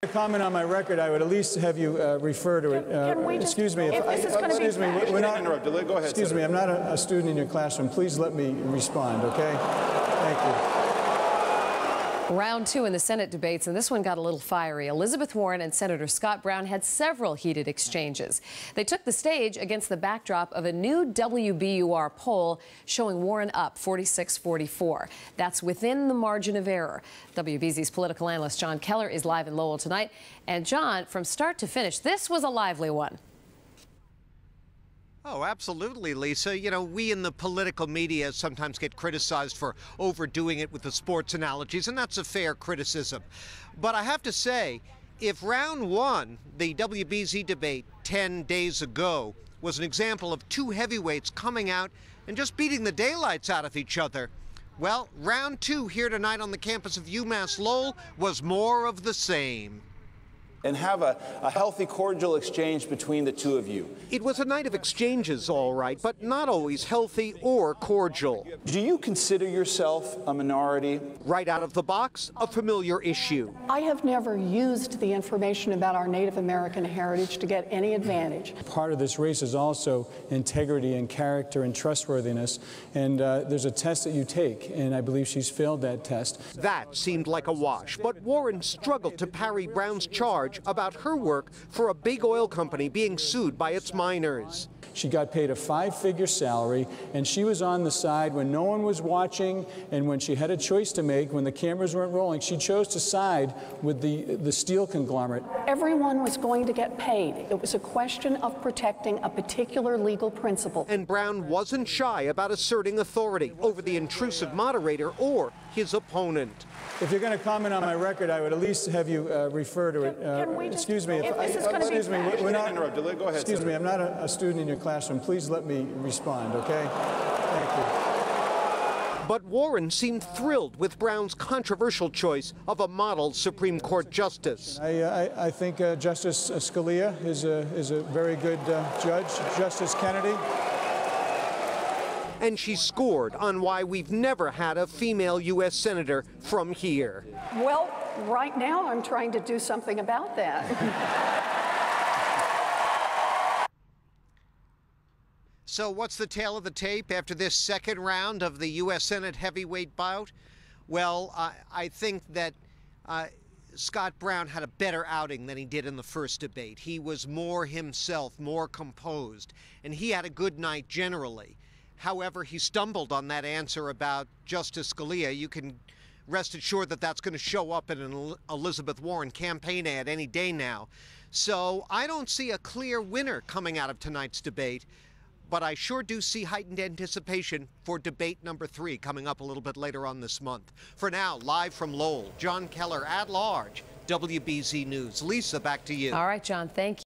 To comment on my record, I would at least have you refer to it. Excuse me. Excuse me. We're not interrupted. Go ahead. Excuse me. I'm not a student in your classroom. Please let me respond. Okay. Thank you. Round two in the Senate debates, and this one got a little fiery. Elizabeth Warren and Senator Scott Brown had several heated exchanges. They took the stage against the backdrop of a new WBUR poll showing Warren up 46-44. That's within the margin of error. WBZ's political analyst John Keller is live in Lowell tonight. And John, from start to finish, this was a lively one. Oh, absolutely, Lisa. You know, we in the political media sometimes get criticized for overdoing it with the sports analogies, and that's a fair criticism. But I have to say, if round one, the WBZ debate 10 days ago, was an example of two heavyweights coming out and just beating the daylights out of each other, well, round two here tonight on the campus of UMass Lowell was more of the same. And have a healthy, cordial exchange between the two of you. It was a night of exchanges, all right, but not always healthy or cordial. Do you consider yourself a minority? Right out of the box, a familiar issue. I have never used the information about our Native American heritage to get any advantage. Part of this race is also integrity and character and trustworthiness, and there's a test that you take, and I believe she's failed that test. That seemed like a wash, but Warren struggled to parry Brown's charge about her work for a big oil company being sued by its miners. She got paid a 5-figure salary, and she was on the side when no one was watching, and when she had a choice to make, when the cameras weren't rolling, she chose to side with the steel conglomerate. Everyone was going to get paid. It was a question of protecting a particular legal principle. And Brown wasn't shy about asserting authority over the intrusive moderator or his opponent. If you're going to comment on my record, I would at least have you refer to it. Excuse me. Excuse me. We're not interrupted. Go ahead. Excuse me. I'm not a student in your classroom. Please let me respond. Okay. Thank you. But Warren seemed thrilled with Brown's controversial choice of a model Supreme Court justice. I think Justice Scalia is a very good judge. Justice Kennedy. And she scored on why we've never had a female U.S. senator from here. Well, right now I'm trying to do something about that. So what's the tale of the tape after this second round of the U.S. Senate heavyweight bout? Well, I think that Scott Brown had a better outing than he did in the first debate. He was more himself, more composed, and he had a good night generally. However, he stumbled on that answer about Justice Scalia. You can rest assured that that's going to show up in an Elizabeth Warren campaign ad any day now. So I don't see a clear winner coming out of tonight's debate, but I sure do see heightened anticipation for debate number 3 coming up a little bit later on this month. For now, live from Lowell, John Keller at large, WBZ News. Lisa, back to you. All right, John, thank you.